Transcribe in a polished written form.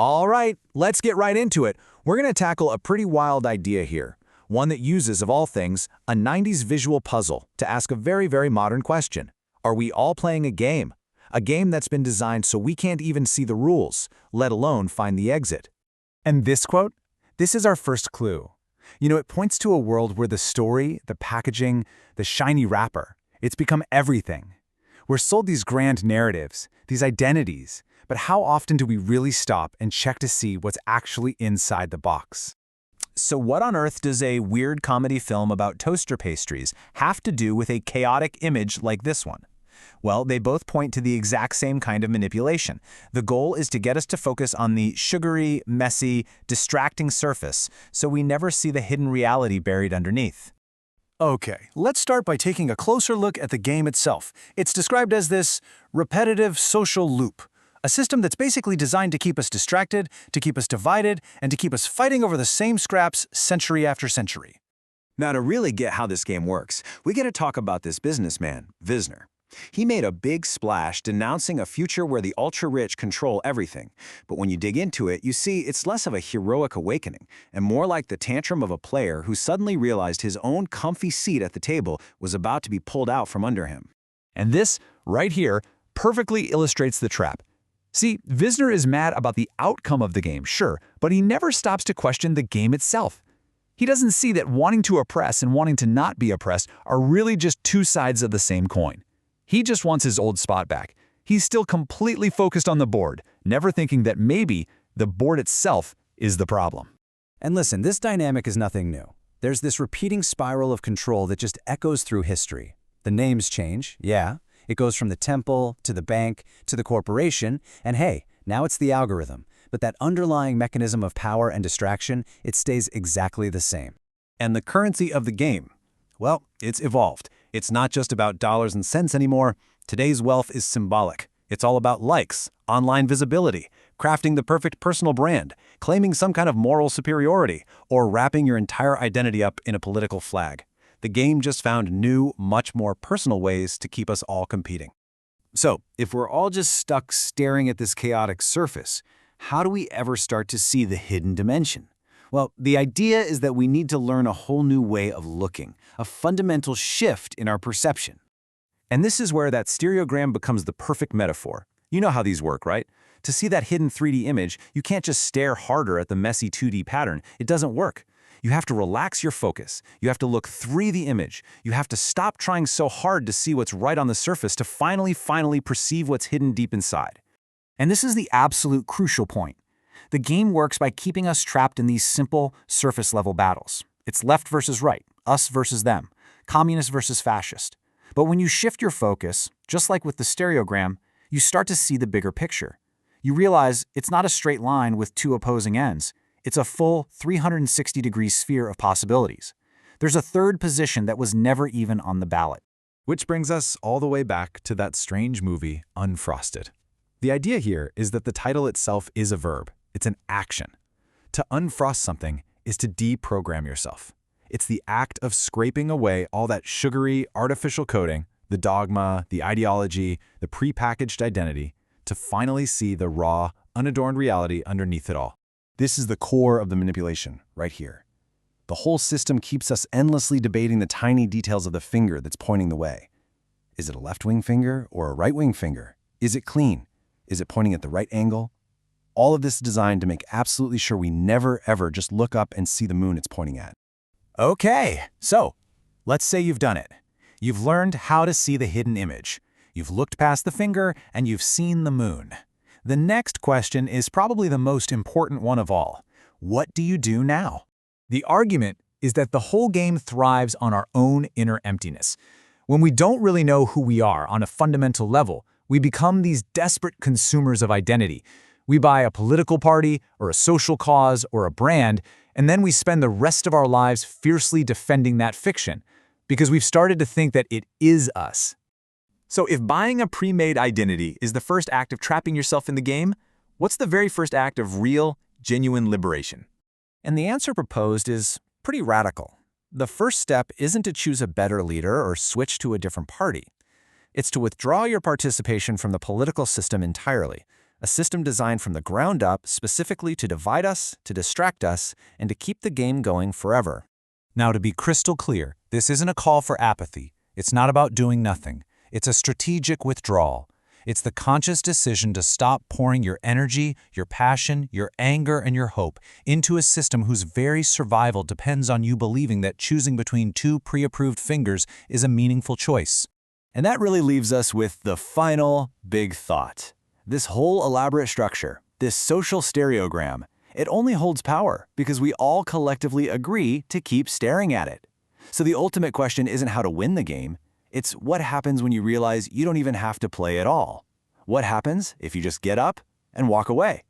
All right, let's get right into it. We're going to tackle a pretty wild idea here, one that uses, of all things, a 90s visual puzzle to ask a very modern question. Are we all playing a game? A game that's been designed so we can't even see the rules, let alone find the exit. And this quote? This is our first clue. It points to a world where the story, the packaging, the shiny wrapper, it's become everything. We're sold these grand narratives, these identities, but how often do we really stop and check to see what's actually inside the box? So what on earth does a weird comedy film about toaster pastries have to do with a chaotic image like this one? Well, they both point to the exact same kind of manipulation. The goal is to get us to focus on the sugary, messy, distracting surface, so we never see the hidden reality buried underneath. Okay, let's start by taking a closer look at the game itself. It's described as this repetitive social loop, a system that's basically designed to keep us distracted, to keep us divided, and to keep us fighting over the same scraps century after century. Now, to really get how this game works, we got to talk about this businessman, Wisner. He made a big splash denouncing a future where the ultra-rich control everything. But when you dig into it, you see it's less of a heroic awakening and more like the tantrum of a player who suddenly realized his own comfy seat at the table was about to be pulled out from under him. And this, right here, perfectly illustrates the trap. See, Wisner is mad about the outcome of the game, sure, but he never stops to question the game itself. He doesn't see that wanting to oppress and wanting to not be oppressed are really just two sides of the same coin. He just wants his old spot back. He's still completely focused on the board, never thinking that maybe the board itself is the problem. And listen, this dynamic is nothing new. There's this repeating spiral of control that just echoes through history. The names change, yeah. It goes from the temple, to the bank, to the corporation, and hey, now it's the algorithm. But that underlying mechanism of power and distraction, it stays exactly the same. And the currency of the game? Well, it's evolved. It's not just about dollars and cents anymore. Today's wealth is symbolic. It's all about likes, online visibility, crafting the perfect personal brand, claiming some kind of moral superiority, or wrapping your entire identity up in a political flag. The game just found new, much more personal ways to keep us all competing. So, if we're all just stuck staring at this chaotic surface, how do we ever start to see the hidden dimension? Well, the idea is that we need to learn a whole new way of looking, a fundamental shift in our perception. And this is where that stereogram becomes the perfect metaphor. You know how these work, right? To see that hidden 3D image, you can't just stare harder at the messy 2D pattern. It doesn't work. You have to relax your focus. You have to look through the image. You have to stop trying so hard to see what's right on the surface to finally perceive what's hidden deep inside. And this is the absolute crucial point. The game works by keeping us trapped in these simple, surface-level battles. It's left versus right, us versus them, communist versus fascist. But when you shift your focus, just like with the stereogram, you start to see the bigger picture. You realize it's not a straight line with two opposing ends. It's a full 360-degree sphere of possibilities. There's a third position that was never even on the ballot. Which brings us all the way back to that strange movie, Unfrosted. The idea here is that the title itself is a verb. It's an action. To unfrost something is to deprogram yourself. It's the act of scraping away all that sugary, artificial coding, the dogma, the ideology, the prepackaged identity, to finally see the raw, unadorned reality underneath it all. This is the core of the manipulation, right here. The whole system keeps us endlessly debating the tiny details of the finger that's pointing the way. Is it a left-wing finger or a right-wing finger? Is it clean? Is it pointing at the right angle? All of this is designed to make absolutely sure we never, ever just look up and see the moon it's pointing at. Okay, so let's say you've done it. You've learned how to see the hidden image. You've looked past the finger and you've seen the moon. The next question is probably the most important one of all. What do you do now? The argument is that the whole game thrives on our own inner emptiness. When we don't really know who we are on a fundamental level, we become these desperate consumers of identity. We buy a political party, or a social cause, or a brand, and then we spend the rest of our lives fiercely defending that fiction, because we've started to think that it is us. So if buying a pre-made identity is the first act of trapping yourself in the game, what's the very first act of real, genuine liberation? And the answer proposed is pretty radical. The first step isn't to choose a better leader or switch to a different party. It's to withdraw your participation from the political system entirely. A system designed from the ground up specifically to divide us, to distract us, and to keep the game going forever. Now, to be crystal clear, this isn't a call for apathy. It's not about doing nothing. It's a strategic withdrawal. It's the conscious decision to stop pouring your energy, your passion, your anger, and your hope into a system whose very survival depends on you believing that choosing between two pre-approved fingers is a meaningful choice. And that really leaves us with the final big thought. This whole elaborate structure, this social stereogram, it only holds power because we all collectively agree to keep staring at it. So the ultimate question isn't how to win the game. It's what happens when you realize you don't even have to play at all. What happens if you just get up and walk away?